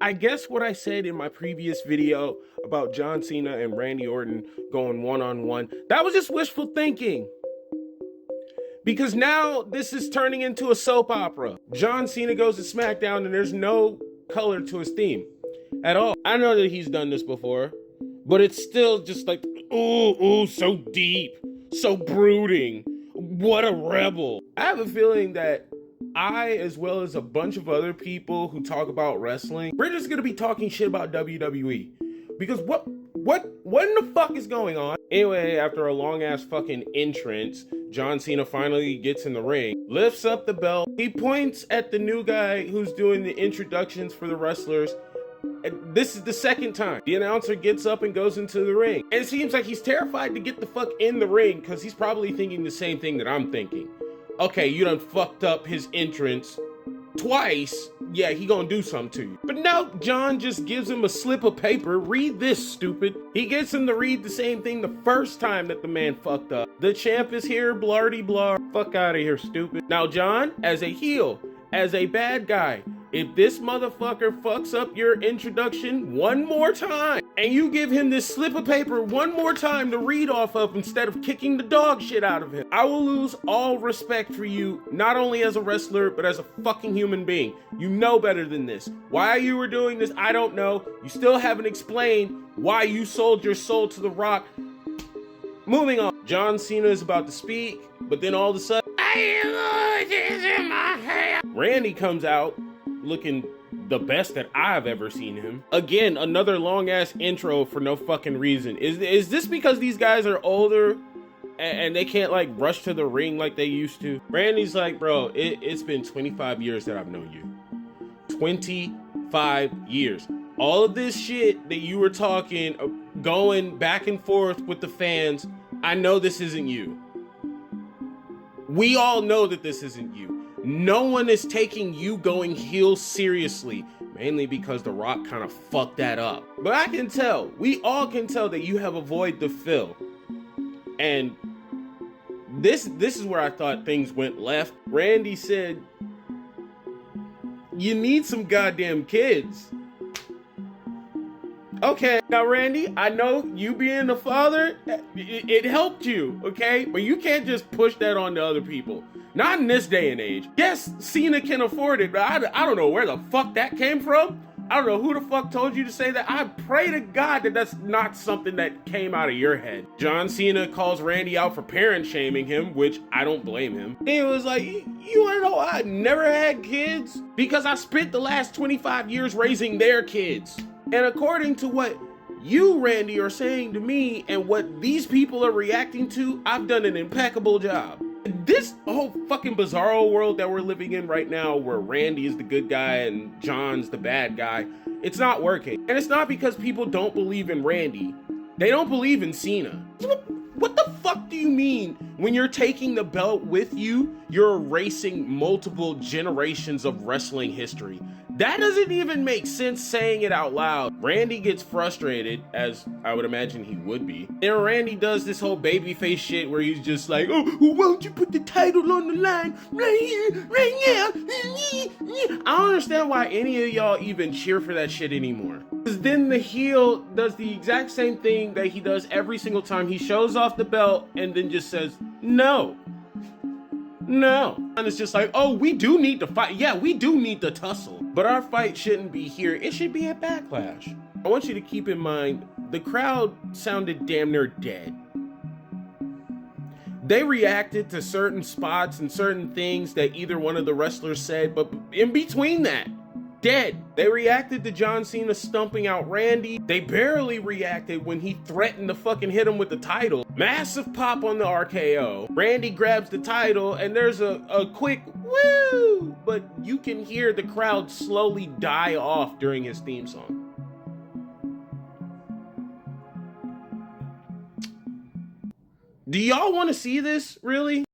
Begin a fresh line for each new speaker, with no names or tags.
I guess what I said in my previous video about John Cena and Randy Orton going one-on-one, that was just wishful thinking. Because now this is turning into a soap opera. John Cena goes to SmackDown and there's no color to his theme at all. I know that he's done this before, but it's still just like, ooh, so deep, so brooding. What a rebel. I have a feeling that I, as well as a bunch of other people who talk about wrestling, we're just gonna be talking shit about WWE. Because what in the fuck is going on? Anyway, after a long ass fucking entrance, John Cena finally gets in the ring, lifts up the belt. He points at the new guy who's doing the introductions for the wrestlers. This is the second time. The announcer gets up and goes into the ring. And it seems like he's terrified to get the fuck in the ring because he's probably thinking the same thing that I'm thinking. Okay, you done fucked up his entrance twice. Yeah, he gonna do something to you. But no, John just gives him a slip of paper. Read this, stupid. He gets him to read the same thing the first time that the man fucked up. The champ is here, blardy blah. Fuck out of here, stupid. Now, John, as a heel, as a bad guy, if this motherfucker fucks up your introduction one more time, and you give him this slip of paper one more time to read off of instead of kicking the dog shit out of him, I will lose all respect for you, not only as a wrestler, but as a fucking human being. You know better than this. Why you were doing this, I don't know. You still haven't explained why you sold your soul to The Rock. Moving on. John Cena is about to speak, but then all of a sudden, Randy comes out looking the best that I've ever seen him. Again, another long ass intro for no fucking reason. Is this because these guys are older and they can't like rush to the ring like they used to? Randy's like, bro, it's been 25 years that I've known you. 25 years. All of this shit that you were talking, going back and forth with the fans, I know this isn't you. We all know that this isn't you. No one is taking you going heel seriously, mainly because The Rock kind of fucked that up. But I can tell, we all can tell that you have a void to fill. And this is where I thought things went left. Randy said, you need some goddamn kids. Okay, now Randy, I know you being a father, it helped you, okay? But you can't just push that on to other people. Not in this day and age. Yes, Cena can afford it, but I don't know where the fuck that came from. I don't know who the fuck told you to say that. I pray to God that that's not something that came out of your head. John Cena calls Randy out for parent shaming him, which I don't blame him. He was like, you wanna know why I never had kids? Because I spent the last 25 years raising their kids. And according to what you, Randy, are saying to me and what these people are reacting to, I've done an impeccable job. This whole fucking bizarro world that we're living in right now, where Randy is the good guy and John's the bad guy, it's not working. And it's not because people don't believe in Randy. They don't believe in Cena. What the fuck do you mean when you're taking the belt with you, you're erasing multiple generations of wrestling history? That doesn't even make sense saying it out loud. Randy gets frustrated, as I would imagine he would be. And Randy does this whole babyface shit where he's just like, oh, won't you put the title on the line right here, right now? I don't understand why any of y'all even cheer for that shit anymore. Because then the heel does the exact same thing that he does every single time. He shows off the belt and then just says, no. No. And it's just like, oh, we do need to fight. Yeah, we do need to tussle. But our fight shouldn't be here. It should be at Backlash. I want you to keep in mind, the crowd sounded damn near dead. They reacted to certain spots and certain things that either one of the wrestlers said, but in between that, dead. They reacted to John Cena stumping out Randy. They barely reacted when he threatened to fucking hit him with the title. Massive pop on the RKO. Randy grabs the title and there's a quick woo, but you can hear the crowd slowly die off during his theme song. Do y'all want to see this, really?